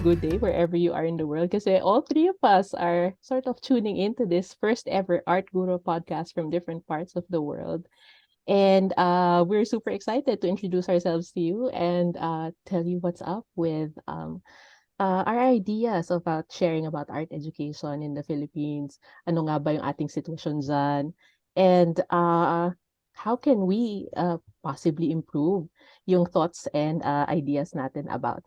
good day wherever you are in the world because all three of us are sort of tuning into this first ever ARTguro podcast from different parts of the world. And we're super excited to introduce ourselves to you and tell you what's up with our ideas about sharing about art education in the Philippines. Ano nga ba yung ating sitwasyon dyan? And how can we possibly improve yung thoughts and ideas natin about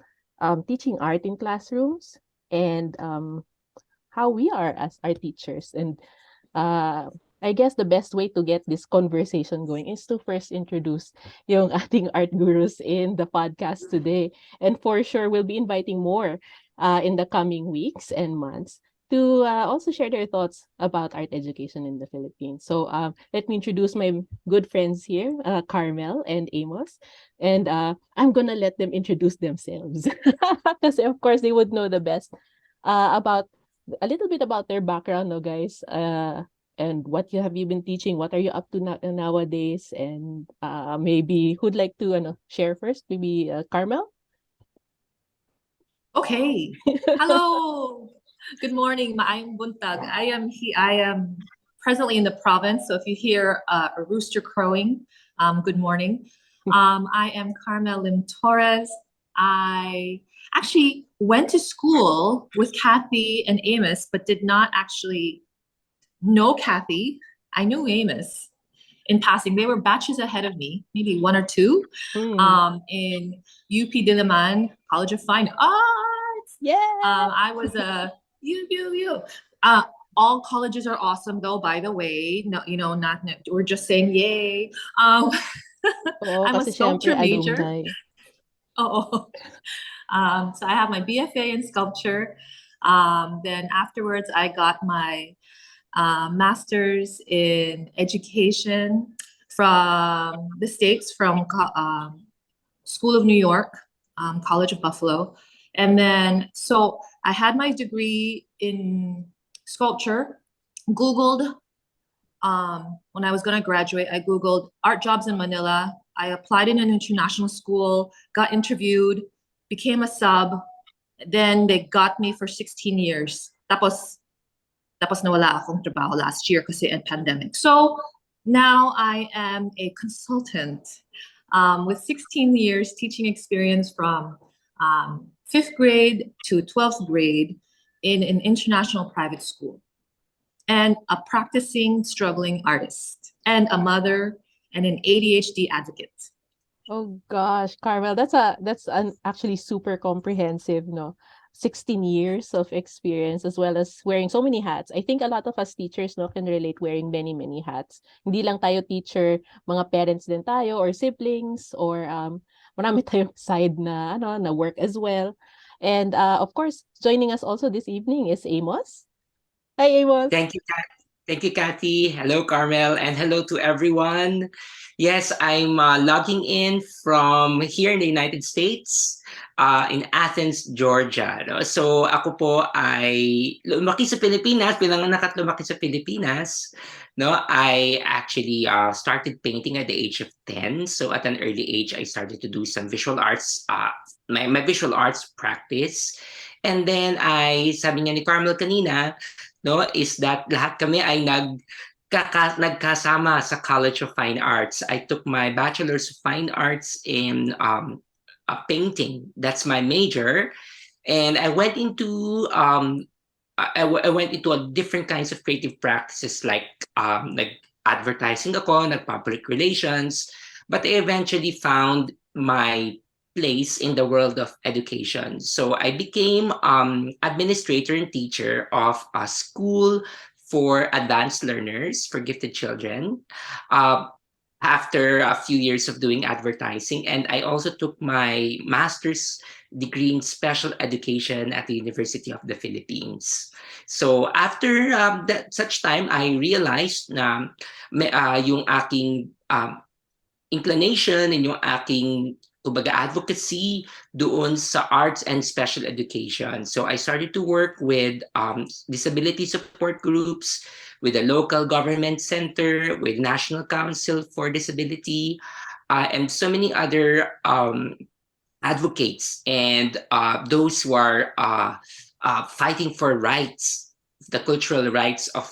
teaching art in classrooms and how we are as art teachers. And uh, I guess the best way to get this conversation going is to first introduce yung ating art gurus in the podcast today. And for sure, we'll be inviting more in the coming weeks and months to also share their thoughts about art education in the Philippines. So let me introduce my good friends here, Carmel and Amos. And I'm gonna let them introduce themselves. Because of course, they would know the best about a little bit about their background, no, guys. And what you have you been teaching? What are you up to nowadays? And maybe who'd like to share first? Maybe Carmel? Okay. Hello. Good morning. Maayong buntag. I am presently in the province, so if you hear a rooster crowing, good morning. I am Carmel Lim Torres. I actually went to school with Cathy and Amos, but did not actually know Cathy. I knew Amos in passing. They were batches ahead of me, maybe one or two, in UP Diliman College of Fine Arts. Yeah. I was a you. All colleges are awesome, though. By the way, no, not we're just saying yay. I'm a kasi syempre sculpture major. alumni. Oh, so I have my BFA in sculpture. Then afterwards, I got my master's in education from the States, from School of New York, College of Buffalo. And then, so I had my degree in sculpture, Googled, when I was going to graduate, I Googled art jobs in Manila. I applied in an international school, got interviewed, became a sub. Then they got me for 16 years. Tapos nawala akong trabaho last year kasi in pandemic. So now I am a consultant with 16 years teaching experience from 5th grade to 12th grade in an international private school, and a practicing struggling artist, and a mother, and an ADHD advocate. Oh gosh, Carmel, that's an actually super comprehensive, no? 16 years of experience as well as wearing so many hats. I think a lot of us teachers no can relate wearing many hats. Hindi lang tayo teacher, mga parents din tayo or siblings or marami tayong side na work as well. And of course, joining us also this evening is Amos. Hi Amos. Thank you, Thank you, Cathy. Hello, Carmel, and hello to everyone. Yes, I'm logging in from here in the United States, in Athens, Georgia. No? So ako po ay lumaki sa Pilipinas, pinanganak at lumaki sa Pilipinas. No, I actually started painting at the age of 10. So at an early age, I started to do some visual arts, my visual arts practice. And then sabi niya ni Carmel kanina, no, is that lahat kami ay nagkasama sa College of Fine Arts. I took my Bachelor's of Fine Arts in painting. That's my major. And I went into I went into a different kinds of creative practices like advertising ako, public relations, but I eventually found my place in the world of education. So I became administrator and teacher of a school for advanced learners, for gifted children, after a few years of doing advertising. And I also took my master's degree in special education at the University of the Philippines. So after such time, I realized na yung aking inclination and yung aking kumbaga advocacy doon sa arts and special education. So I started to work with disability support groups, with the local government center, with National Council for Disability, and so many other advocates and those who are fighting for rights, the cultural rights of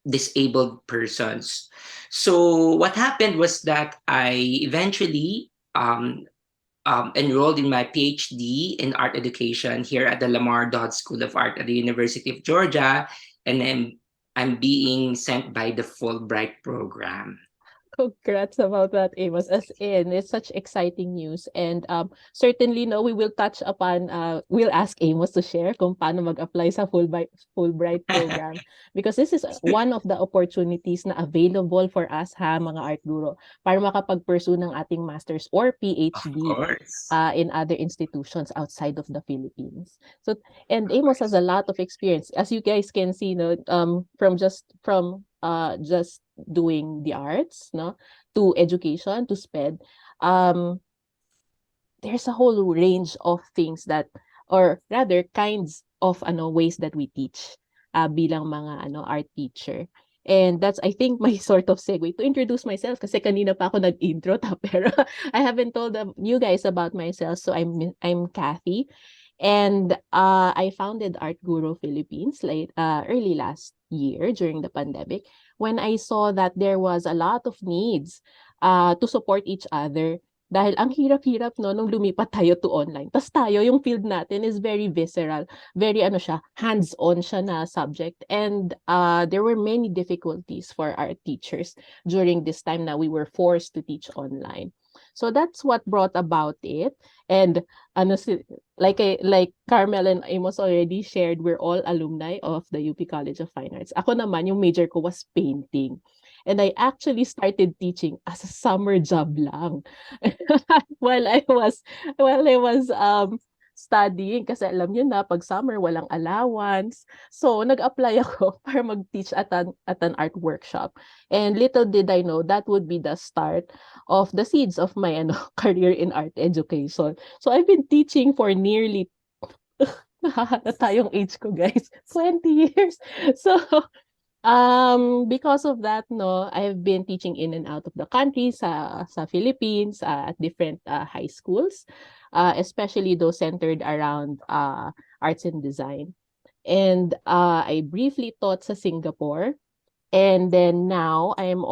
disabled persons. So what happened was that I eventually enrolled in my PhD in art education here at the Lamar Dodd School of Art at the University of Georgia, and then I'm being sent by the Fulbright program. Congrats about that, Amos. As in, it's such exciting news. And certainly, no, we will touch upon, we'll ask Amos to share kung paano mag-apply sa Fulbright program. Because this is one of the opportunities na available for us, ha, mga art guro, para makapag-pursue ng ating master's or Of PhD course. in other institutions outside of the Philippines. So, and Of Amos has course. a lot of experience. As you guys can see, no, from just doing the arts, no, to education, to SPED, um, there's a whole range of things that, or rather, kinds of ways that we teach bilang mga art teacher. And that's, I think, my sort of segue to introduce myself kasi kanina pa ako nag-intro pero I haven't told you guys about myself. So I'm Cathy, and I founded ARTguro Philippines early last year during the pandemic when I saw that there was a lot of needs to support each other. Dahil ang hirap-hirap no nung lumipat tayo to online. Tas tayo, yung field natin is very visceral, very siya, hands-on siya na subject. And there were many difficulties for our teachers during this time na we were forced to teach online. So that's what brought about it. And ano like Carmel and Amos already shared, we're all alumni of the UP College of Fine Arts. Ako naman, yung major ko was painting. And I actually started teaching as a summer job lang. while I was studying kasi alam niyo na pag summer walang allowance. So nag-apply ako para mag-teach at an art workshop. And little did I know that would be the start of the seeds of my career in art education. So I've been teaching for nearly nahahalata yung age ko, guys. 20 years. So because of that, no, I've been teaching in and out of the country sa Philippines at different high schools, especially those centered around arts and design. And I briefly taught sa Singapore. And then now I'm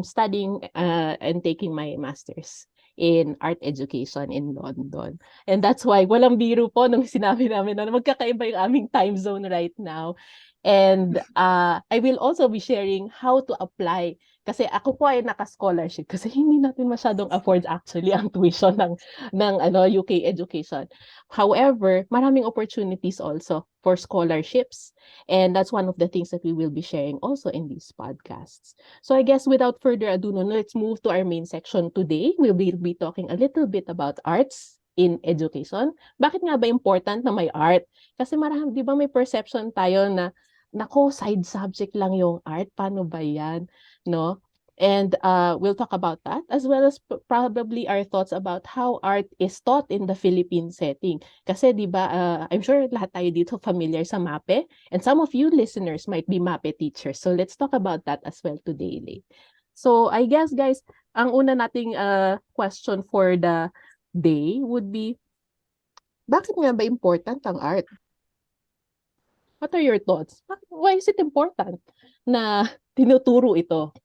studying and taking my master's in art education in London. And that's why walang biro po nung sinabi namin na magkakaiba yung aming time zone right now. And I will also be sharing how to apply kasi ako po ay naka-scholarship kasi hindi natin masyadong afford actually ang tuition ng UK education. However, maraming opportunities also for scholarships. And that's one of the things that we will be sharing also in these podcasts. So I guess without further ado, no, let's move to our main section today. We will be talking a little bit about arts in education. Bakit nga ba important na may art? Kasi marami, di ba may perception tayo na, nako, side subject lang yung art. Paano ba yan? No? And we'll talk about that as well as probably our thoughts about how art is taught in the Philippine setting. Kasi 'di ba I'm sure lahat tayo dito familiar sa MAPE, and some of you listeners might be MAPE teachers. So let's talk about that as well today, Lay. So I guess guys, ang una nating question for the day would be, bakit nga ba important ang art? What are your thoughts? Why is it important na tinuturo ito?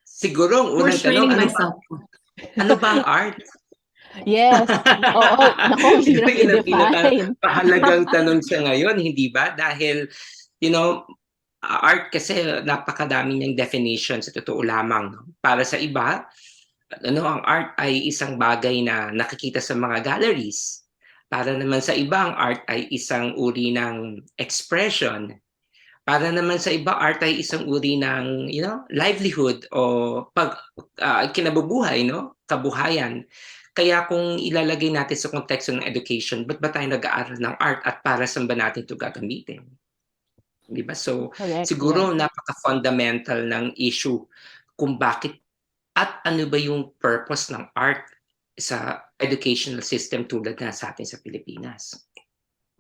Siguro ang unang tanong, Restraining myself. ano ba ang art? Yes. Oo, nako, hirap Yun ang i-define. pinaka-mahalagang tanong sa ngayon, hindi ba? Dahil, art kasi napakadami niyang definition sa totoo lamang. Para sa iba, ang art ay isang bagay na nakikita sa mga galleries. Para naman sa iba, ang art ay isang uri ng expression. Para naman sa iba, art ay isang uri ng, livelihood o kinabubuhay, no? Kabuhayan. Kaya kung ilalagay natin sa konteksto ng education, ba't ba tayo nag-aaral ng art at para saan ba natin ito gagamitin? Di ba? So, Correct, siguro yes. napaka-fundamental ng issue kung bakit at ano ba yung purpose ng art sa educational system tulad na sa atin sa Pilipinas.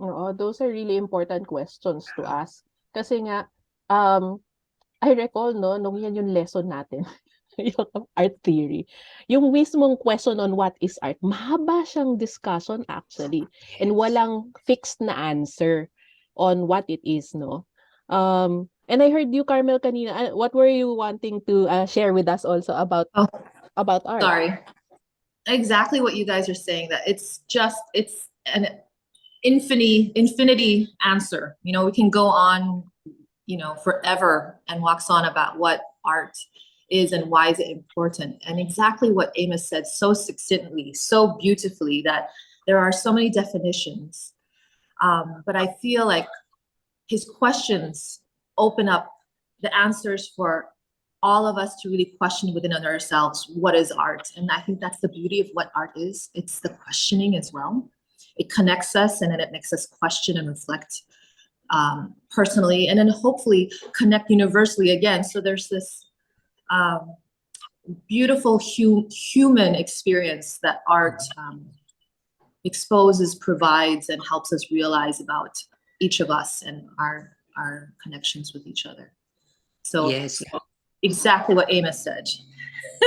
Oo, those are really important questions to ask. Kasi nga, I recall, no, nung yan yung lesson natin. yung art theory. Yung mismong question on what is art, mahaba siyang discussion actually. And walang fixed na answer on what it is, no? And I heard you, Carmel, kanina. What were you wanting to share with us also Oh, about art? sorry. Exactly what you guys are saying, that it's an infinity answer. You know, we can go on, you know, forever and wax on about what art is and why is it important. And exactly what Amos said so succinctly, so beautifully, that there are so many definitions. But I feel like his questions open up the answers for all of us to really question within ourselves, what is art? And I think that's the beauty of what art is. It's the questioning as well. It connects us, and then it makes us question and reflect personally, and then hopefully connect universally again. So there's this beautiful human experience that art exposes, provides, and helps us realize about each of us and our connections with each other. So Yes. exactly what Amos said.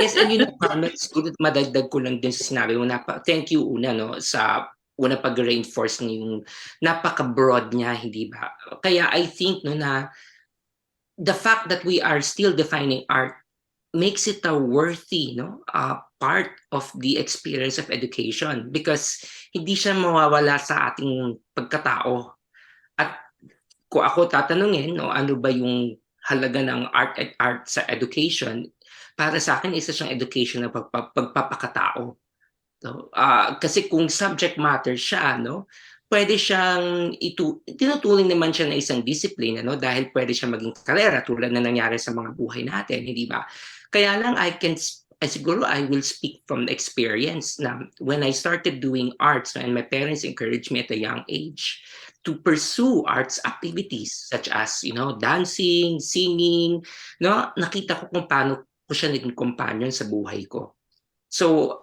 Yes, and Carmel, siguro madagdag ko lang din sa sinabi mo, thank you una, no, sa una pag-reinforce niyo yung napaka-broad niya, hindi ba? Kaya I think, no, na the fact that we are still defining art makes it a worthy, no, part of the experience of education, because hindi siya mawawala sa ating pagkatao. At kung ako tatanungin, no, ano ba yung halaga ng art sa education, para sa akin isa siyang education ng pagpapakatao. So, kasi kung subject matter siya, no, pwede siyang tinuturing naman siya na isang discipline, ano, dahil pwede siya maging karera tulad na nangyari sa mga buhay natin, hindi ba? Kaya lang siguro I will speak from experience na when I started doing arts, and my parents encouraged me at a young age to pursue arts activities such as, dancing, singing, no, nakita ko kung paano ko siya naging companion sa buhay ko. So,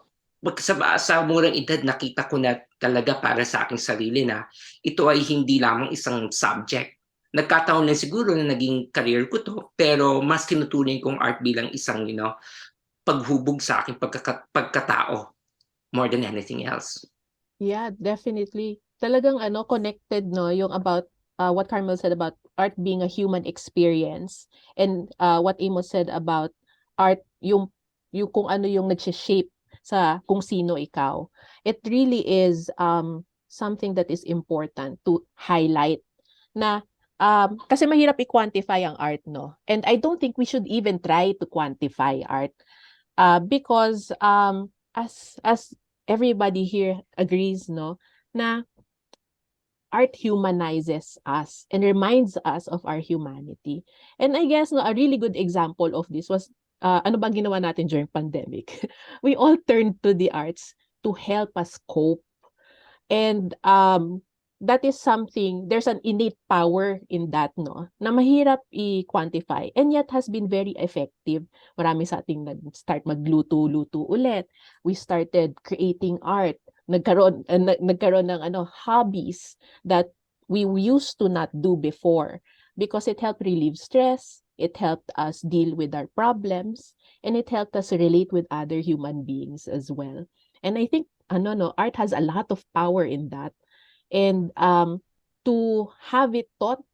sa murang edad, nakita ko na talaga para sa aking sarili na ito ay hindi lamang isang subject. Nagkataon lang siguro na naging career ko to, pero mas tinuturing kong art bilang isang, paghubog sa aking pagkatao more than anything else. Yeah, definitely. Talagang connected, no, yung about what Carmel said about art being a human experience, and what Amos said about art, yung kung ano yung nag-shape sa kung sino ikaw. It really is something that is important to highlight na kasi mahirap i-quantify ang art, no? And I don't think we should even try to quantify art because as everybody here agrees, no, na art humanizes us and reminds us of our humanity. And I guess, no, a really good example of this was ano ba ginawa natin during pandemic? We all turned to the arts to help us cope. And that is something, there's an innate power in that, no, na mahirap i-quantify and yet has been very effective. Marami sa ating nag-start magluto-luto ulit. We started creating art. Nagkaroon ng hobbies that we used to not do before because it helped relieve stress, it helped us deal with our problems, and it helped us relate with other human beings as well. And I think art has a lot of power in that. And to have it taught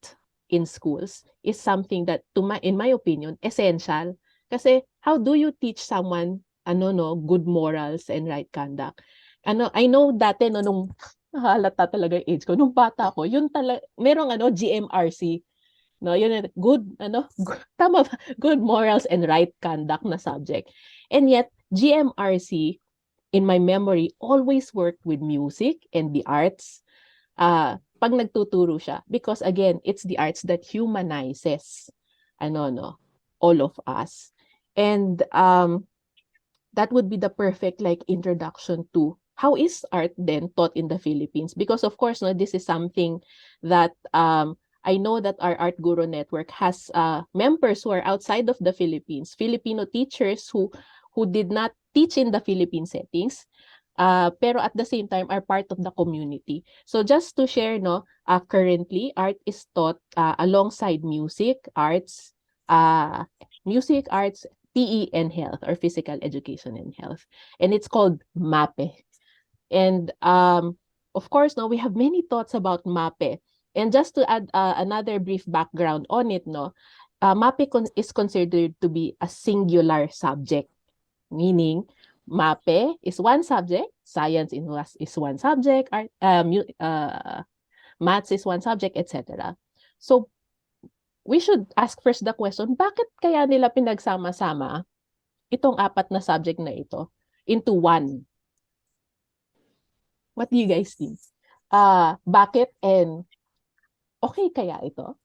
in schools is something that, in my opinion, essential. Kasi how do you teach someone good morals and right conduct? I know dati nung nahalata talaga yung age ko, nung bata ko, yun talaga, merong GMRC, no, yun good tama ba? Good morals and right conduct na subject. And yet GMRC, in my memory, always worked with music and the arts pag nagtuturo siya. Because again, it's the arts that humanizes all of us. And that would be the perfect introduction to how is art then taught in the Philippines. Because of course, no, this is something that I know that our Art Guru network has members who are outside of the Philippines, Filipino teachers who did not teach in the Philippine settings, pero at the same time are part of the community. So just to share, no, currently art is taught alongside music, arts, PE and health, or physical education and health. And it's called MAPE. And of course, no, we have many thoughts about MAPE. And just to add another brief background on it, no, MAPE is considered to be a singular subject, meaning MAPE is one subject, science is one subject, art, maths is one subject, etc. So we should ask first the question, bakit kaya nila pinagsama-sama itong apat na subject na ito into one? What do you guys think? Bakit, and okay kaya ito?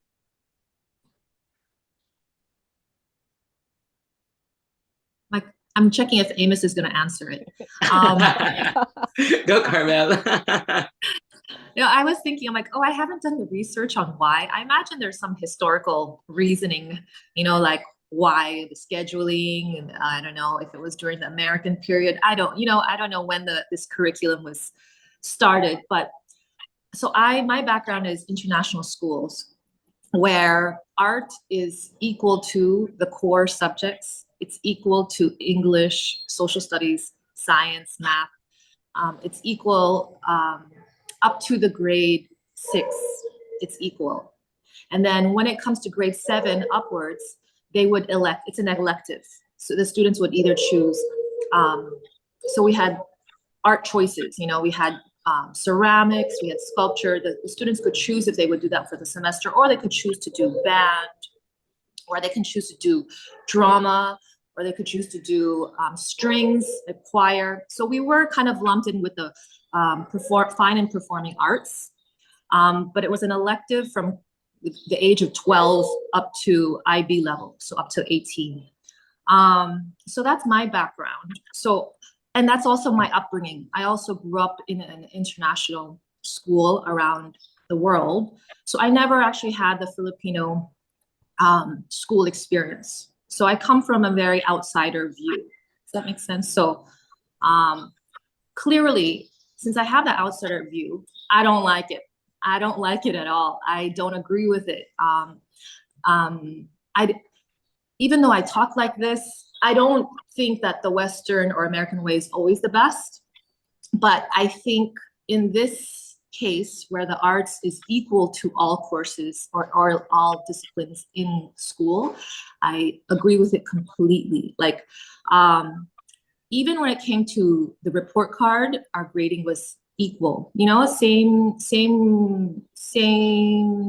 Like, I'm checking if Amos is going to answer it. Um, Go, Carmel. I was thinking, I'm like, oh, I haven't done the research on why. I imagine there's some historical reasoning, like why the scheduling, and I don't know if it was during the American period. I don't know when this curriculum was started, but so my background is international schools, where art is equal to the core subjects. It's equal to English, social studies, science, math. It's equal up to the grade 6. It's equal. And then when it comes to grade 7 upwards, they would elect. It's an elective. So the students would either choose. So we had art choices. We had ceramics, we had sculpture. The students could choose if they would do that for the semester, or they could choose to do band, or they can choose to do drama, or they could choose to do strings, a choir. So we were kind of lumped in with the fine and performing arts, but it was an elective from the age of 12 up to IB level, so up to 18. So that's my background. And that's also my upbringing. I also grew up in an international school around the world. So I never actually had the Filipino school experience. So I come from a very outsider view. Does that make sense? So clearly, since I have that outsider view, I don't like it. I don't like it at all. I don't agree with it. Even though I talk like this, I don't think that the Western or American way is always the best. But I think in this case, where the arts is equal to all courses or all disciplines in school, I agree with it completely. Like, even when it came to the report card, our grading was equal. Same.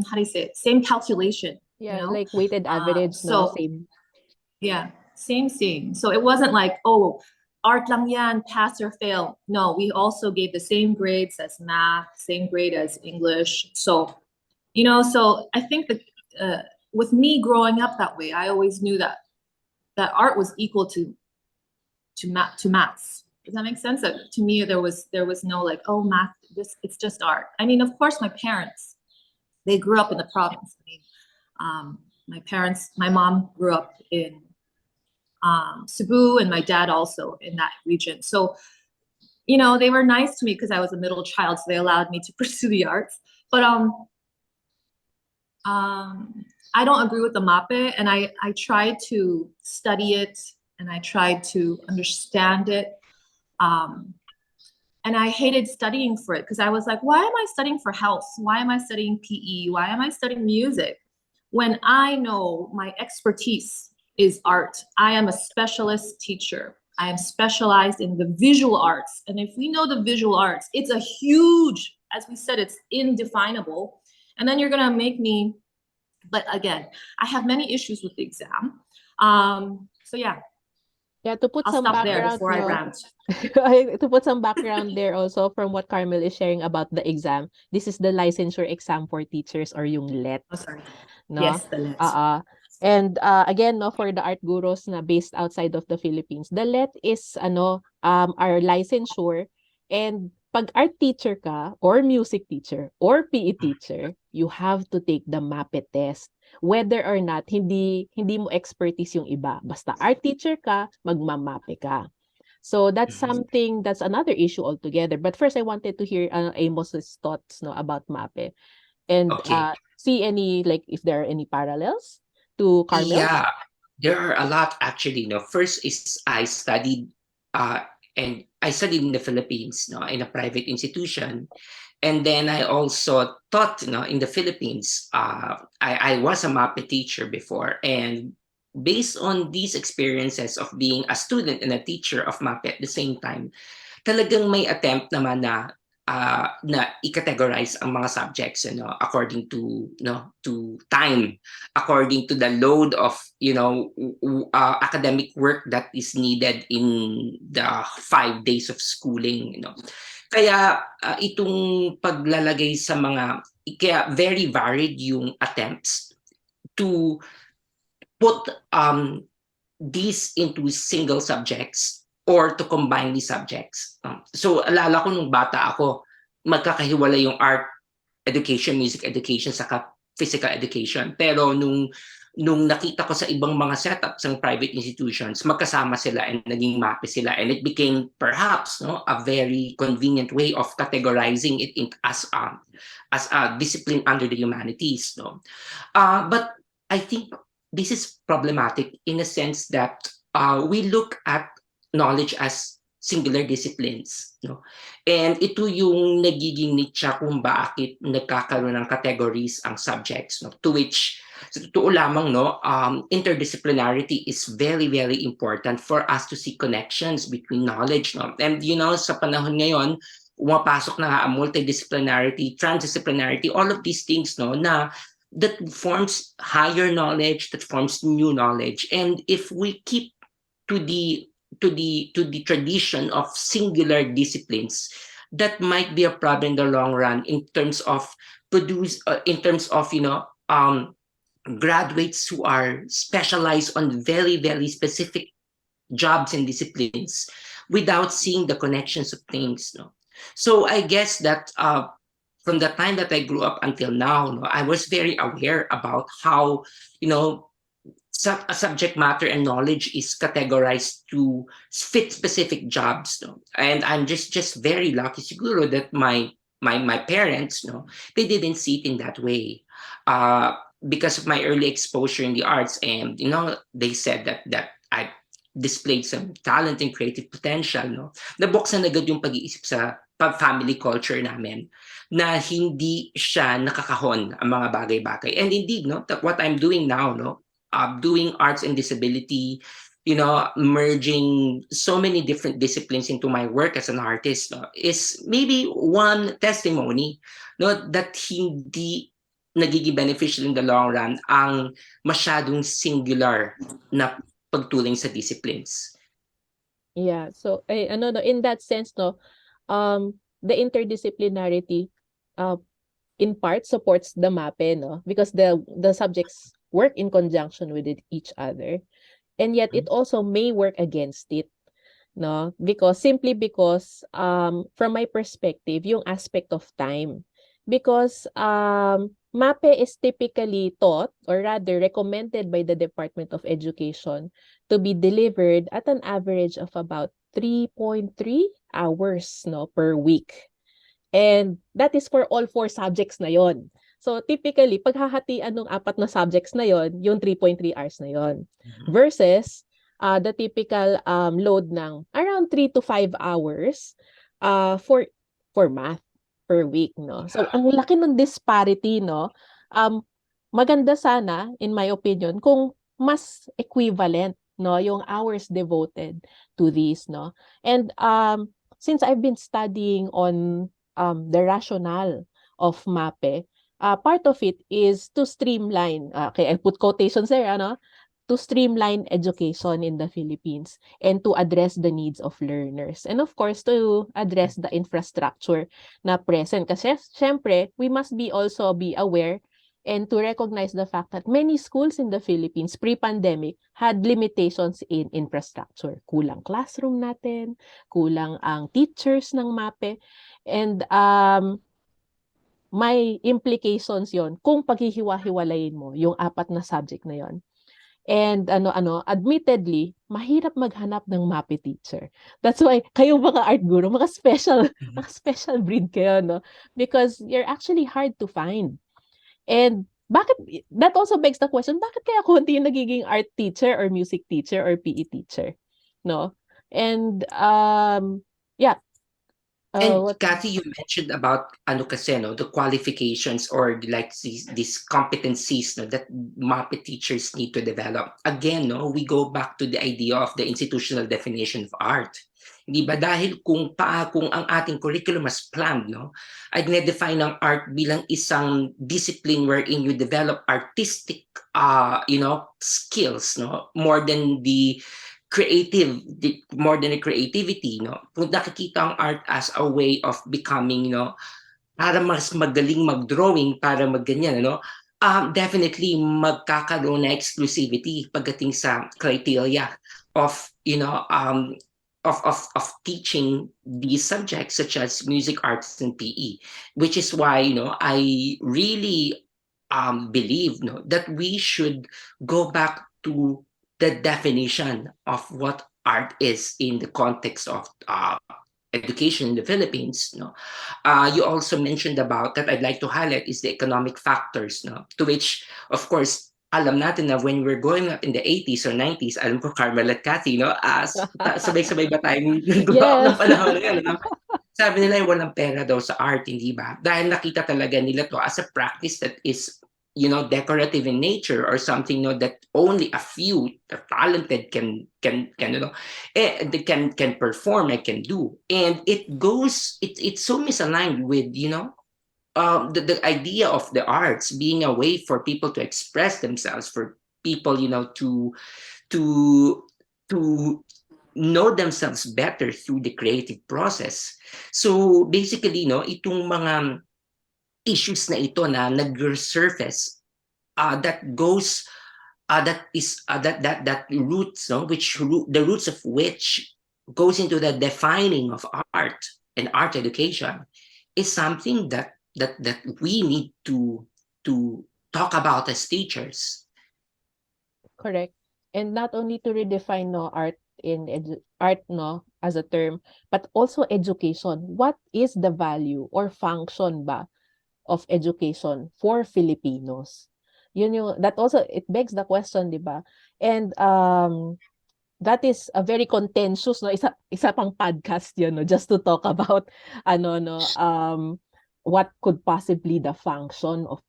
How do you say it? Same calculation. Yeah, like weighted average, no? Same. Yeah, same. So it wasn't like, oh, art lang yan, pass or fail. No, we also gave the same grades as math, same grade as English. So, so I think that with me growing up that way, I always knew that art was equal to maths. Does that make sense? That to me, there was no like, oh, math, it's just art. I mean, of course, my parents, they grew up in the province. I mean, my mom grew up in Cebu, and my dad also in that region. So, they were nice to me because I was a middle child, so they allowed me to pursue the arts. But I don't agree with the MAPE, and I tried to study it, and I tried to understand it. And I hated studying for it because I was like, why am I studying for health? Why am I studying PE? Why am I studying music? When I know my expertise is art. I am a specialist teacher. I am specialized in the visual arts. And if we know the visual arts, it's a huge, as we said, it's indefinable. And then you're going to make me, but again, I have many issues with the exam. So yeah. Yeah, to put I'll some stop there background, before I no? rant. To put some background there also from what Carmel is sharing about the exam. This is the licensure exam for teachers, or yung LET. Oh, sorry. No? Yes, the LET. And again, no, for the art gurus na based outside of the Philippines, the LET is our licensure. And pag art teacher ka, or music teacher, or PE teacher, you have to take the MAPE test. Whether or not hindi mo expertise yung iba. Basta art teacher ka, magmamape ka. So that's something, that's another issue altogether. But first, I wanted to hear Amos's thoughts, no, about MAPE. And Okay. see any, like, if there are any parallels to Carmel's? Yeah. There are a lot actually. No, first is I studied, and I studied in the Philippines, no, in a private institution, and then I also taught, in the Philippines. I was a MAPE teacher before, and based on these experiences of being a student and a teacher of MAPE at the same time, talagang may attempt naman na i-categorize ang mga subjects, according to, to time, according to the load of, academic work that is needed in the 5 days of schooling. Kaya itong paglalagay sa mga, kaya very varied yung attempts to put these into single subjects or to combine these subjects. So alala ko nung bata ako, magkakahiwalay yung art education, music education, saka physical education. Pero nung nakita ko sa ibang mga setups ng private institutions, magkasama sila and naging MAPE sila. And it became perhaps, a very convenient way of categorizing it as a discipline under the humanities. But I think this is problematic in a sense that we look at knowledge as singular disciplines. And ito yung nagiging niche kung bakit nagkakaroon ng categories ang subjects. To which, sa totoo lamang, interdisciplinarity is very, very important for us to see connections between knowledge. And sa panahon ngayon, umapasok na nga ang multidisciplinarity, transdisciplinarity, all of these things, na that forms higher knowledge, that forms new knowledge. And if we keep to the tradition of singular disciplines, that might be a problem in the long run in terms of graduates who are specialized on very, very specific jobs and disciplines without seeing the connections of things. So I guess that from the time that I grew up until now, I was very aware about how, subject matter and knowledge is categorized to fit specific jobs. And I'm just very lucky siguro that my parents, they didn't see it in that way. Because of my early exposure in the arts, and they said that I displayed some talent and creative potential. Nabuksan agad yung pag-iisip sa family culture namin na hindi siya nakakahon ang mga bagay-bagay. And indeed, that what I'm doing now, doing arts and disability, merging so many different disciplines into my work as an artist, is maybe one testimony, that hindi nagiging beneficial in the long run ang masyadong singular na pagtuling sa disciplines. Yeah. So, in that sense, the interdisciplinarity, in part supports the MAPE, because the subjects work in conjunction with each other, and yet it also may work against it, because from my perspective, yung aspect of time, because MAPE is typically taught, or rather recommended by the Department of Education, to be delivered at an average of about 3.3 hours per week. And that is for all 4 subjects na yon. So typically, paghahatian ng 4 na subjects na yon, yung 3.3 hours na yon. Versus the typical load ng around 3 to 5 hours for math per week, So ang laki ng disparity, maganda sana, in my opinion, kung mas equivalent, yung hours devoted to these, And since I've been studying on the rationale of MAPE, part of it is to streamline, okay, I put quotations there, to streamline education in the Philippines and to address the needs of learners. And of course, to address the infrastructure na present. Kasi, syempre, we must also be aware and to recognize the fact that many schools in the Philippines pre-pandemic had limitations in infrastructure. Kulang classroom natin, kulang ang teachers ng MAPE, and may implications yon kung paghihiwa-hiwalayin mo yung 4 na subject na yon. And admittedly, mahirap maghanap ng MAPE teacher. That's why kayo mga art guru, mga special breed kayo, because you're actually hard to find. And that also begs the question, bakit kaya konti yung nagiging art teacher or music teacher or PE teacher, no? And yeah, And what Kathy, you mentioned about ano kasi, no, the qualifications or like these competencies, no, that MAPE teachers need to develop. Again, no, we go back to the idea of the institutional definition of art. Hindi ba? Dahil kung ang ating curriculum mas planned, no, ay dinedefine ng art bilang isang discipline wherein you develop artistic, skills, no, more than a creativity, no? Kung nakikita ang art as a way of becoming, no, para mas magaling mag-drawing, para magganyan, ano, definitely magkakaroon na exclusivity pagdating sa criteria of, of teaching these subjects such as music, arts, and PE, which is why, I really believe, no, that we should go back to the definition of what art is in the context of education in the Philippines. No, you also mentioned about that. I'd like to highlight is the economic factors. No, to which of course alam natin na when we're growing up in the 80s or 90s, alam ko Carmel at Cathy, no, sabay-sabay ba tayong grow up ng yes. panahon na yun, no? Sabi nila yung walang pera daw sa art, hindi ba? Dahil nakita talaga nila to as a practice that is, decorative in nature or something, that only a few talented can they can perform and can do. And it's so misaligned with, the idea of the arts being a way for people to express themselves, for people, to to know themselves better through the creative process. So basically, no, itong mga issues na ito na nag-resurface, that goes that is that roots, no, the roots of which goes into the defining of art and art education, is something that we need to talk about as teachers. Correct. And not only to redefine no art no as a term, but also education. What is the value or function ba of education for Filipinos? Yun yung that also it begs the question, 'di ba? And that is a very contentious no isa pang podcast yun no just to talk about ano no what could possibly the function of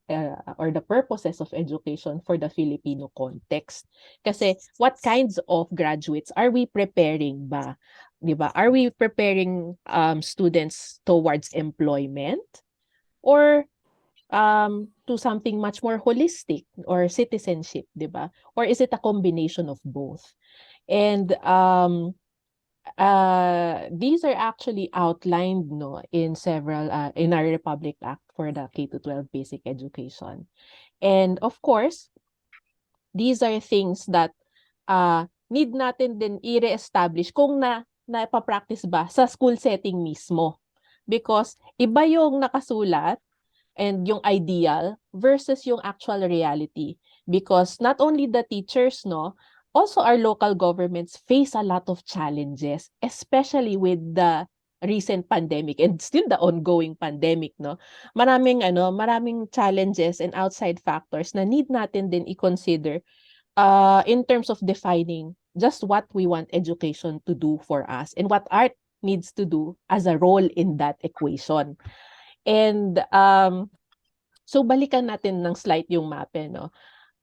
or the purposes of education for the Filipino context. Kasi what kinds of graduates are we preparing ba? 'Di ba? Are we preparing students towards employment or to something much more holistic or citizenship, 'di ba? Or is it a combination of both? And these are actually outlined no in several in our Republic Act for the K to 12 basic education. And of course, these are things that need natin din i-reestablish kung naipa-practice ba sa school setting mismo. Because iba yung nakasulat and yung ideal versus yung actual reality. Because not only the teachers, no, also our local governments face a lot of challenges, especially with the recent pandemic and still the ongoing pandemic, no. Maraming challenges and outside factors na need natin din i-consider in terms of defining just what we want education to do for us and what art needs to do as a role in that equation. And so balikan natin ng slight yung MAPE, no?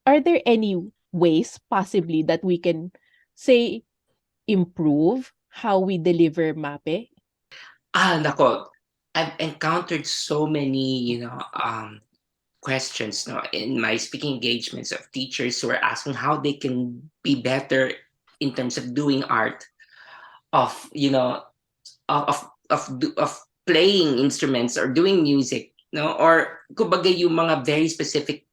Are there any ways possibly that we can say improve how we deliver MAPE? Nako, I've encountered so many, questions, no, in my speaking engagements of teachers who are asking how they can be better in terms of doing art, of of playing instruments or doing music, no, or kumbaga yung mga very specific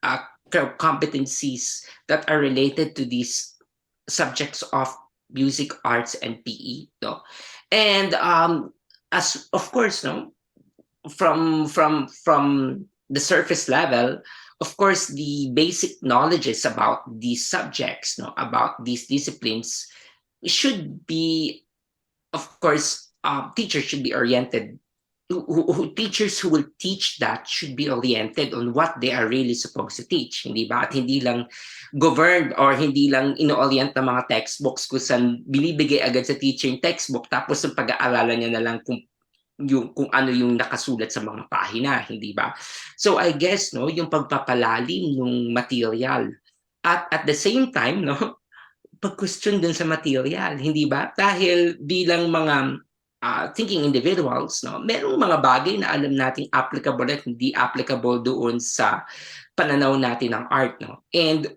uh, competencies that are related to these subjects of music, arts, and PE, no, and as of course, no, from the surface level, of course, the basic knowledges about these subjects, no, about these disciplines should be, of course, teachers should be oriented teachers who will teach that should be oriented on what they are really supposed to teach, hindi ba? At hindi lang governed or hindi lang ino-orient ng mga textbooks kung saan binibigay agad sa teacher yung textbook tapos ang pag-aaralan niya na lang kung ano yung nakasulat sa mga pahina, hindi ba? So I guess no, yung pagpapalalim ng material at the same time no, pag-question dun sa material, hindi ba? Dahil bilang mga thinking individuals, no, merong mga bagay na alam nating applicable at hindi applicable doon sa pananaw natin ng art, no? And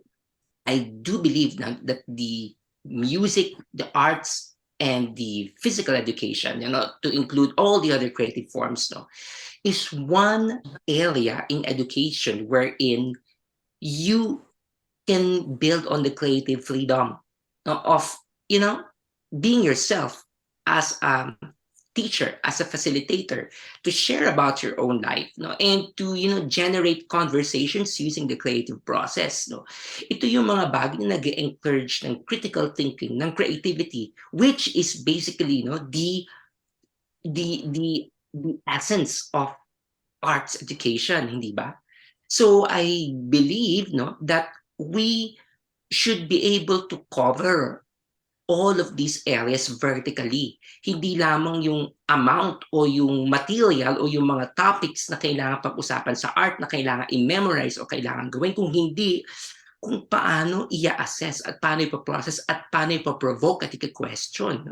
I do believe that the music, the arts, and the physical education, to include all the other creative forms, no, is one area in education wherein you can build on the creative freedom of being yourself as a teacher, as a facilitator, to share about your own life, no, and to generate conversations using the creative process, no. Ito yung mga bagay na nag-encourage ng critical thinking, ng creativity, which is basically the essence of arts education, hindi ba? So I believe that we should be able to cover all of these areas vertically. Hindi lamang yung amount o yung material o yung mga topics na kailangan pag-usapan sa art na kailangan i-memorize o kailangan gawin, kung hindi kung paano i-assess at paano ipaprocess at paano ipaprovoke at i-question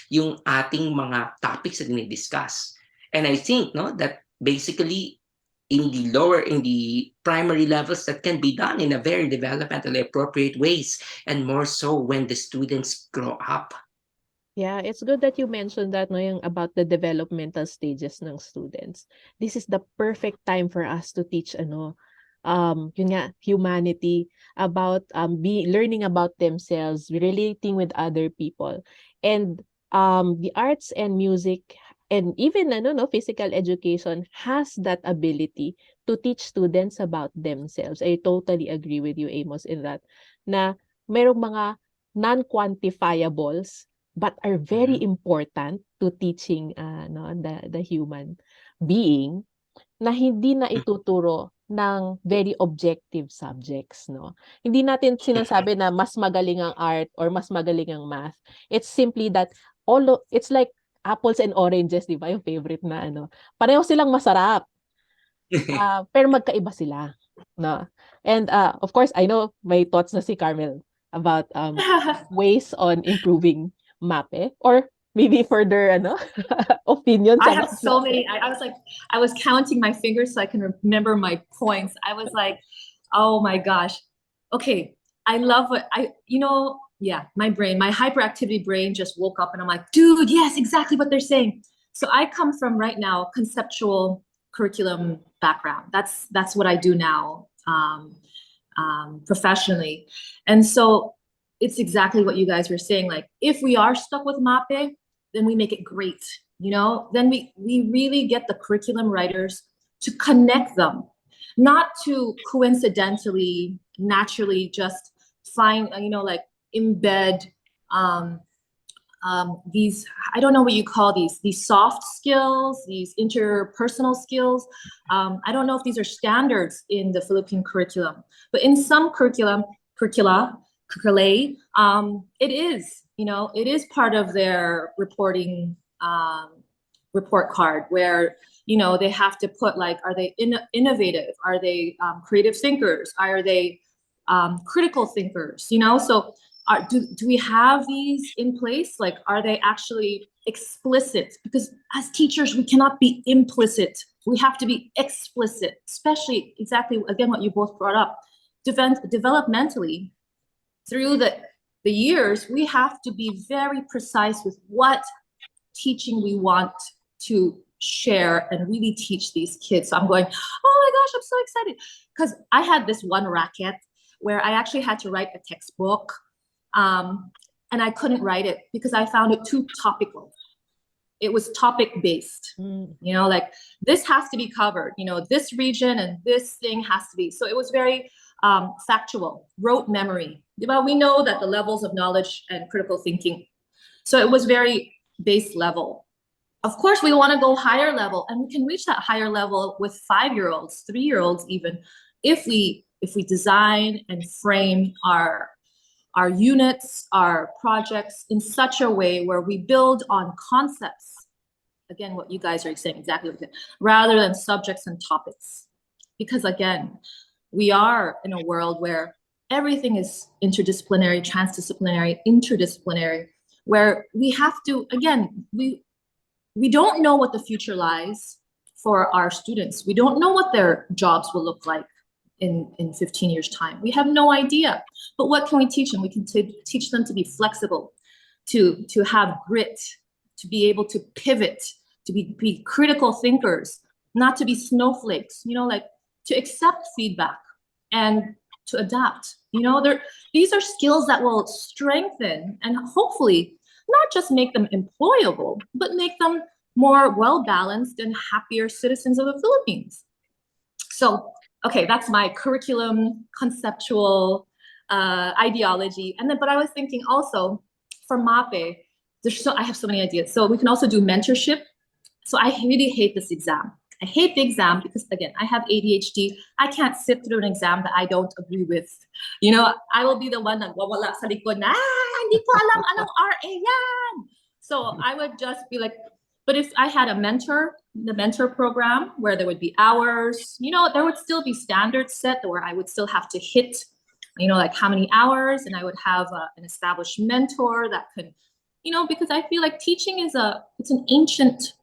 yung ating mga topics na dinidiscuss. And I think that basically in the primary levels, that can be done in a very developmentally appropriate ways, and more so when the students grow up. Yeah, it's good that you mentioned that, no, yung about the developmental stages ng students. This is the perfect time for us to teach yun nga, humanity, about learning about themselves, relating with other people. And the arts and music and even physical education has that ability to teach students about themselves. I totally agree with you, Amos, in that na merong mga non-quantifiables but are very important to teaching the human being, na hindi na ituturo ng very objective subjects, no? Hindi natin sinasabi na mas magaling ang art or mas magaling ang math. It's simply that it's like apples and oranges, di ba? Yung favorite na pareho silang masarap. Pero magkaiba sila, no? And of course, I know may thoughts na si Carmel about ways on improving MAPE or maybe further opinions I have about so MAPE. many. I was counting my fingers so I can remember my points. I was like, oh my gosh. Okay, I love my brain, my hyperactivity brain just woke up and I'm like, dude, yes, exactly what they're saying. So I come from right now conceptual curriculum background. That's what I do now professionally. And so it's exactly what you guys were saying. Like, if we are stuck with MAPE, then we make it great. Then we really get the curriculum writers to connect them, not to coincidentally, naturally just find, like embed these, I don't know what you call these soft skills, these interpersonal skills. I don't know if these are standards in the Philippine curriculum, but in some curricula, it is, it is part of their reporting report card where, they have to put like, are they innovative? Are they creative thinkers? Are they critical thinkers? So do we have these in place? Like, are they actually explicit? Because as teachers, we cannot be implicit. We have to be explicit, especially exactly, again, what you both brought up, developmentally. Through the years, we have to be very precise with what teaching we want to share and really teach these kids. So I'm going, oh my gosh, I'm so excited. Because I had this one racket where I actually had to write a textbook, and I couldn't write it because I found it too topical. It was topic based, like this has to be covered, this region and this thing has to be. So it was very factual, rote memory. Well, we know that the levels of knowledge and critical thinking. So it was very base level. of course, we want to go higher level, and we can reach that higher level with 5-year-olds, 3-year-olds even, if we design and frame our units, our projects in such a way where we build on concepts. Again, what you guys are saying, exactly what rather than subjects and topics. Because again, we are in a world where everything is interdisciplinary, transdisciplinary, interdisciplinary, where we have to, again, we don't know what the future lies for our students. We don't know what their jobs will look like in 15 years' time. We have no idea. But what can we teach them? We can teach them to be flexible, to have grit, to be able to pivot, to be critical thinkers, not to be snowflakes, like to accept feedback and to adapt. These are skills that will strengthen and hopefully not just make them employable, but make them more well-balanced and happier citizens of the Philippines. So, okay, that's my curriculum conceptual ideology. But I was thinking also for MAPE, I have so many ideas. So we can also do mentorship. So I really hate this exam. I hate the exam because, again, I have ADHD. I can't sit through an exam that I don't agree with. I will be the one nagwawala sa likod na, hindi ko alam anong RA yan. So I would just be like, but if I had a mentor, the mentor program where there would be hours, there would still be standards set where I would still have to hit, like how many hours, and I would have an established mentor that could, because I feel like teaching it's an ancient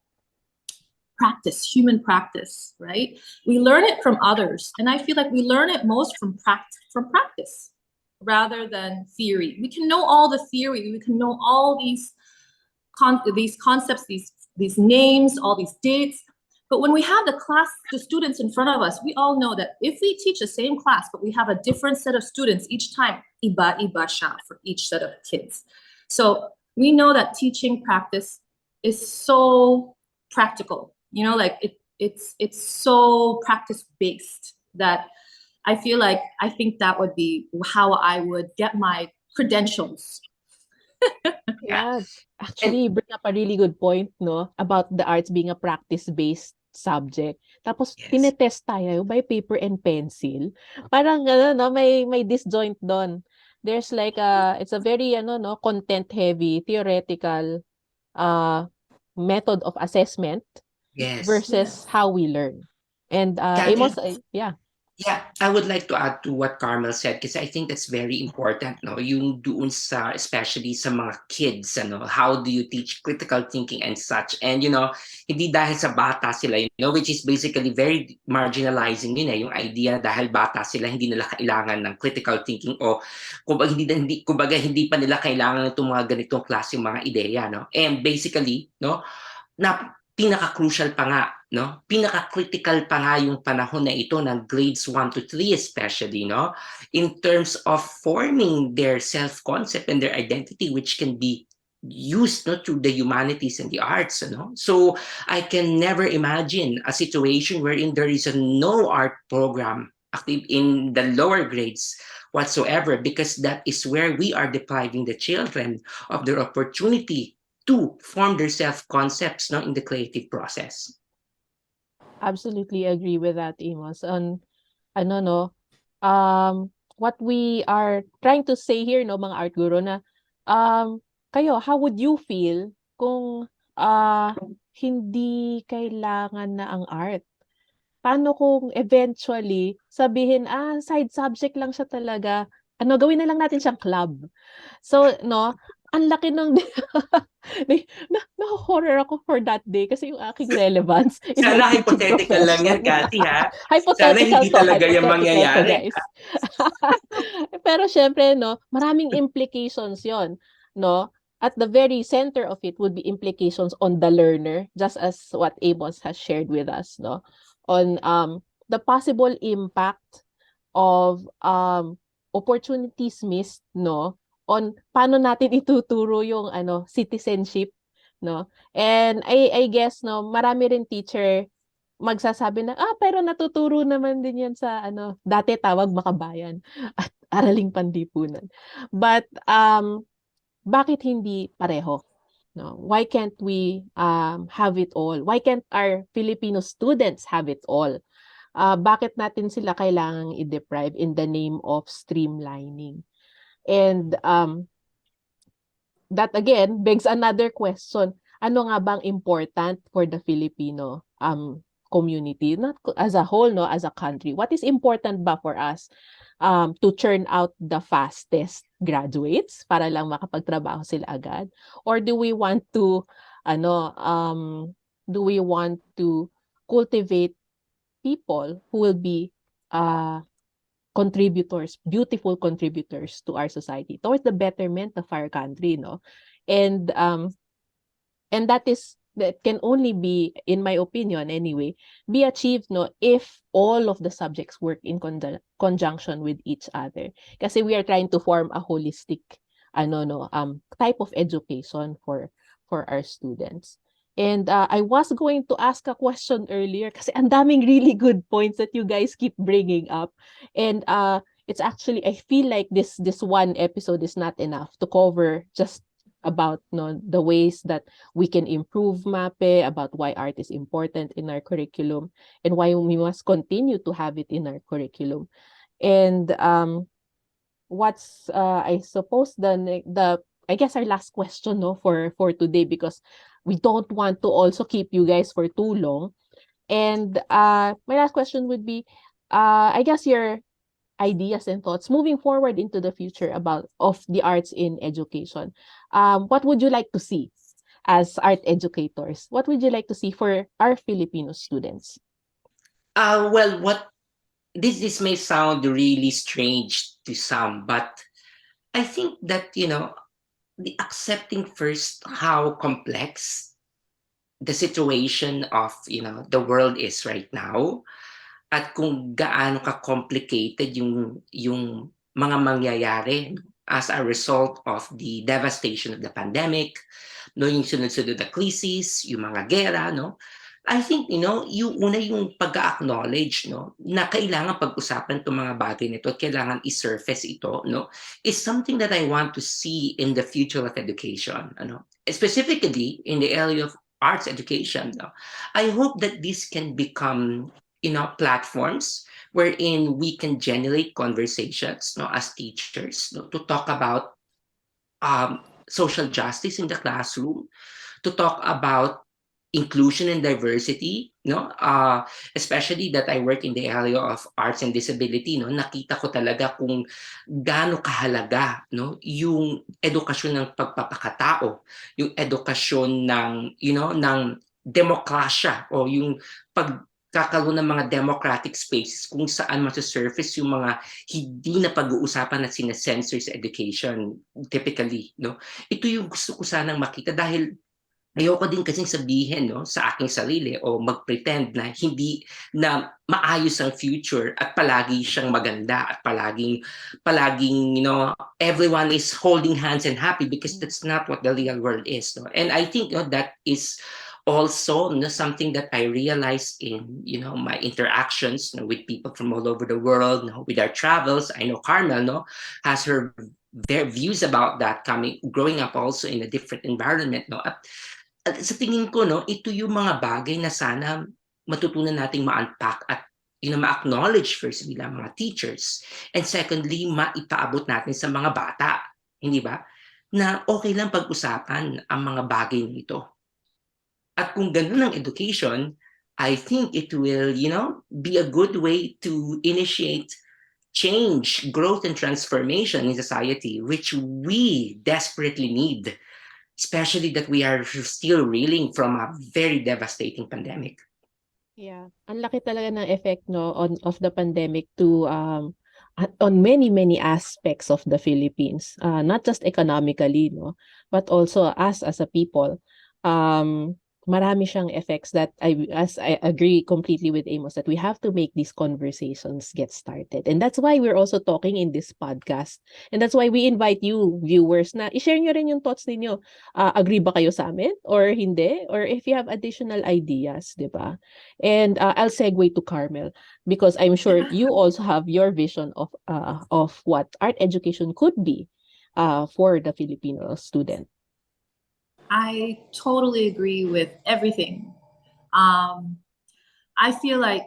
practice, human practice, right? We learn it from others, and I feel like we learn it most from practice rather than theory. We can know all the theory, we can know all these concepts, these names, all these dates, but when we have the students in front of us, we all know that if we teach the same class, but we have a different set of students each time, iba siya for each set of kids. So we know that teaching practice is so practical. It's so practice-based that I think that would be how I would get my credentials. Yeah, actually, you bring up a really good point, no, about the arts being a practice-based subject. Tapos, Yes. tinetest tayo by paper and pencil. Parang, may disjoint doon. There's like it's a very, content-heavy, theoretical, method of assessment Yes. versus how we learn. And Kathy, Amos, yeah, yeah, I would like to add to what Carmel said because I think that's very important, no? Yung doon sa, especially sa mga kids, how do you teach critical thinking and such? And, hindi dahil sa bata sila, which is basically very marginalizing yun yung idea dahil bata sila, hindi nila kailangan ng critical thinking o kumbaga, hindi pa nila kailangan ng itong mga ganitong klaseng mga ideya, no? And basically, no, na pinaka-crucial pa nga, no? Pinaka-critical pa nga yung panahon na ito ng grades 1 to 3 especially, no? In terms of forming their self-concept and their identity, which can be used, no, through the humanities and the arts, no? So I can never imagine a situation wherein there is no art program active in the lower grades whatsoever, because that is where we are depriving the children of their opportunity to form their self-concepts, no, in the creative process. absolutely agree with that, Amos. On, no, what we are trying to say here, no, mga art guru, na, kayo, how would you feel kung hindi kailangan na ang art? Paano kung eventually sabihin, side subject lang siya talaga, gawin na lang natin siyang club. So, no, ang laki ng naho-horror ako for that day kasi yung aking relevance in my Sana teaching hypothetical lang yan, profession. Kathy, ha? Sana Hypothetical hindi to, talaga yan hypothetical to, mangyayari. guys. Pero syempre, no, maraming implications yon, no? At the very center of it would be implications on the learner, just as what Amos has shared with us, no? On the possible impact of opportunities missed, no, on paano natin ituturo yung citizenship, no. And I guess, no, marami rin teacher magsasabi na pero natuturo naman din yan sa dati tawag makabayan at araling panlipunan, but bakit hindi pareho, No, why can't we have it all? Why can't our Filipino students have it all? Bakit natin sila kailangang i-deprive in the name of streamlining? And that again begs another question. Ano nga bang important for the Filipino community, not as a whole, no, as a country? What is important ba for us to churn out the fastest graduates para lang makapagtrabaho sila agad? Or do we want to ano cultivate people who will be contributors, beautiful contributors to our society, towards the betterment of our country, no? And that can only be, in my opinion anyway, be achieved, no, if all of the subjects work in conjunction with each other. Kasi we are trying to form a holistic type of education for our students. And I was going to ask a question earlier kasi ang daming really good points that you guys keep bringing up. And it's actually, I feel like this one episode is not enough to cover just about, no, the ways that we can improve MAPE, about why art is important in our curriculum, and why we must continue to have it in our curriculum. And what's I suppose the I guess our last question, no, for today, because we don't want to also keep you guys for too long. And my last question would be, I guess your ideas and thoughts moving forward into the future about of the arts in education. What would you like to see as art educators? What would you like to see for our Filipino students? Well, what this may sound really strange to some, but I think that the accepting first how complex the situation of the world is right now, at kung gaano ka-complicated yung mga mangyayari as a result of the devastation of the pandemic, no, yung sunod-sunod na crisis, yung mga gera, no. I think, yung una yung pag-acknowledge, no, na kailangan pag-usapan itong mga bagay nito at kailangan i-surface ito, no, is something that I want to see in the future of education, specifically in the area of arts education. No. I hope that this can become platforms wherein we can generate conversations, no, as teachers, no, to talk about social justice in the classroom, to talk about inclusion and diversity, no? Especially that I work in the area of arts and disability, no? Nakita ko talaga kung gaano kahalaga, no, yung edukasyon ng pagpapakatao, yung edukasyon ng, ng demokrasya o yung pagkakaroon ng mga democratic spaces kung saan masu-surface yung mga hindi na pag-uusapan at sinasensor sa education typically, no? Ito yung gusto ko sanang makita dahil ayoko din kasing sabihin, no, sa aking sarili o mag-pretend na hindi na maayos ang future at palagi siyang maganda at palaging everyone is holding hands and happy, because that's not what the real world is, no? And I think that is also something that I realize in my interactions, with people from all over the world, with our travels. I know Carmel, no, has her their views about that, growing up also in a different environment, no. At sa tingin ko, no, ito yung mga bagay na sana matutunan nating ma-unpack at ma-acknowledge first bilang mga teachers. And secondly, maipaabot natin sa mga bata, hindi ba? Na okay lang pag-usapan ang mga bagay nito. At kung ganun ang education, I think it will, be a good way to initiate change, growth, and transformation in society, which we desperately need, especially that we are still reeling from a very devastating pandemic. Yeah, ang laki talaga ng effect, no, of the pandemic to on many aspects of the Philippines, not just economically, no, but also us as a people. Marami siyang effects that I agree completely with Amos that we have to make these conversations get started. And that's why we're also talking in this podcast. And that's why we invite you, viewers, na i-share nyo rin yung thoughts ninyo. Agree ba kayo sa amin or hindi? Or if you have additional ideas, di ba? And I'll segue to Carmel because I'm sure you also have your vision of what art education could be for the Filipino student. I totally agree with everything. Um, I feel like,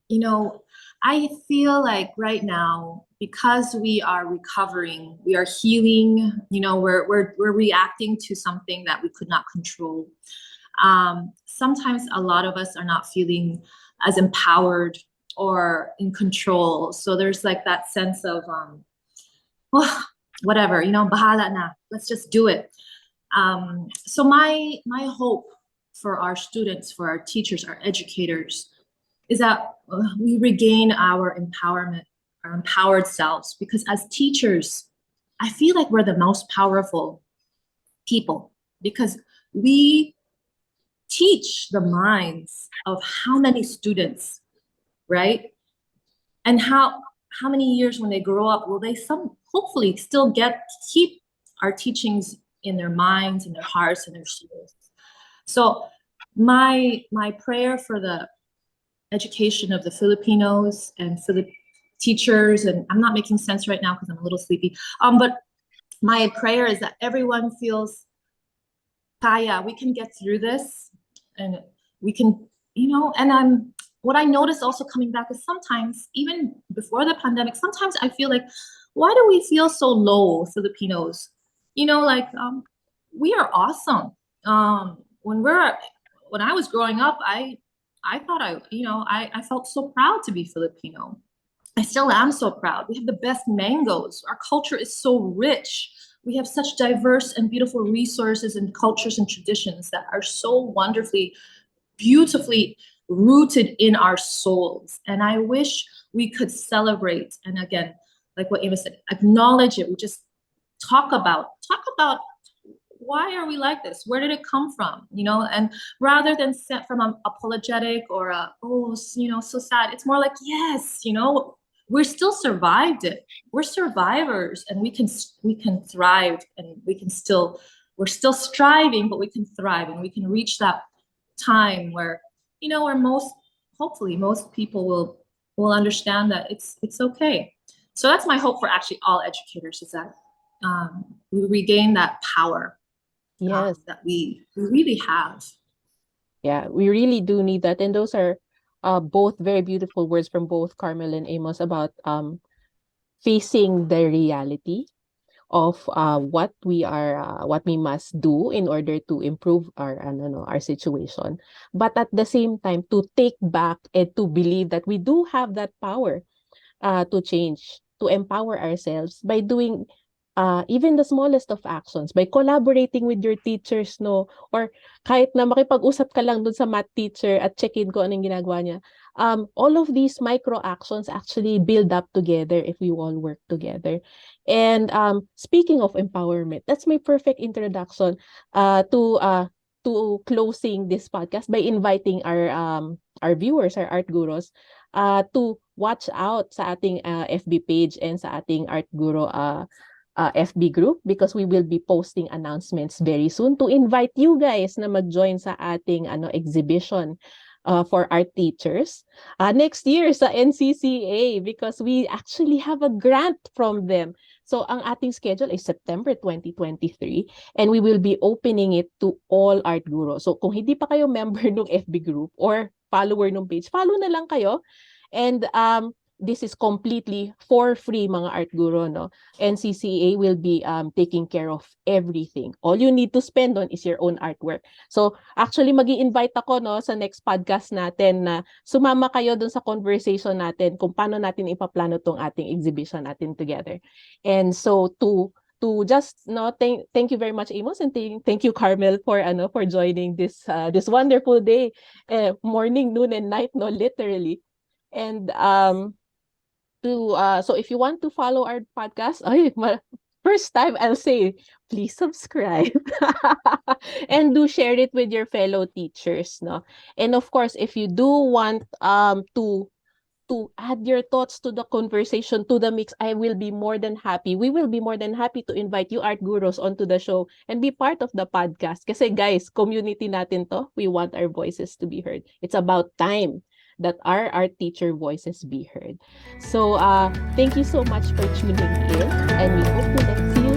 you know, I feel like right now, because we are recovering, we are healing, we're reacting to something that we could not control. Sometimes a lot of us are not feeling as empowered or in control. So there's like that sense of, oh, whatever, bahala na, let's just do it. So my hope for our students, for our teachers, our educators, is that we regain our empowerment, our empowered selves. Because as teachers, I feel like we're the most powerful people, because we teach the minds of how many students, right? And how many years when they grow up will they some hopefully still keep our teachings in their minds, in their hearts, in their souls. So my prayer for the education of the Filipinos and for the teachers, and I'm not making sense right now because I'm a little sleepy. But my prayer is that everyone feels, kaya, we can get through this, and we can, and what I noticed also coming back is sometimes, even before the pandemic, sometimes I feel like, why do we feel so low, Filipinos? We are awesome. When I was growing up, I thought I felt so proud to be Filipino. I still am so proud. We have the best mangoes. Our culture is so rich. We have such diverse and beautiful resources and cultures and traditions that are so wonderfully, beautifully rooted in our souls. And I wish we could celebrate, and again, like what Amos said, acknowledge it. We just talk about why are we like this? Where did it come from? And rather than set from an apologetic or so sad, it's more like, yes, we're still survived it. We're survivors, and we can thrive, and we're still striving, but we can thrive, and we can reach that time where where hopefully most people will understand that it's okay. So that's my hope for actually all educators, is that we regain that power Yes. that we really have. Yeah, we really do need that. And those are both very beautiful words from both Carmel and Amos about facing the reality of what we must do in order to improve our situation, but at the same time to take back and to believe that we do have that power to change, to empower ourselves by doing even the smallest of actions, by collaborating with your teachers, no? Or kahit na makipag-usap ka lang dun sa math teacher at check-in ko anong ginagawa niya. All of these micro actions actually build up together if we all work together. And speaking of empowerment, that's my perfect introduction to closing this podcast by inviting our viewers, our art gurus, to watch out sa ating FB page and sa ating ARTguro FB group, because we will be posting announcements very soon to invite you guys na mag-join sa ating exhibition for art teachers next year sa NCCA, because we actually have a grant from them. So ang ating schedule is September 2023, and we will be opening it to all art guru. So kung hindi pa kayo member ng FB group or follower ng page, follow na lang kayo. And this is completely for free, mga art guru, no? NCCA will be taking care of everything. All you need to spend on is your own artwork. So actually magi-invite ako, no, sa next podcast natin na sumama kayo dun sa conversation natin kung paano natin ipaplano tong ating exhibition natin together. And so to just thank you very much, Amos, and thank you, Carmel, for joining this wonderful day, morning, noon, and night, no, literally. And so if you want to follow our podcast, first time I'll say, please subscribe and do share it with your fellow teachers, no? And of course, if you do want to add your thoughts to the conversation, to the mix, I will be more than happy. We will be more than happy to invite you art gurus onto the show and be part of the podcast. Kasi guys, community natin to. We want our voices to be heard. It's about time that our art teacher voices be heard. So thank you so much for tuning in, and we hope to see you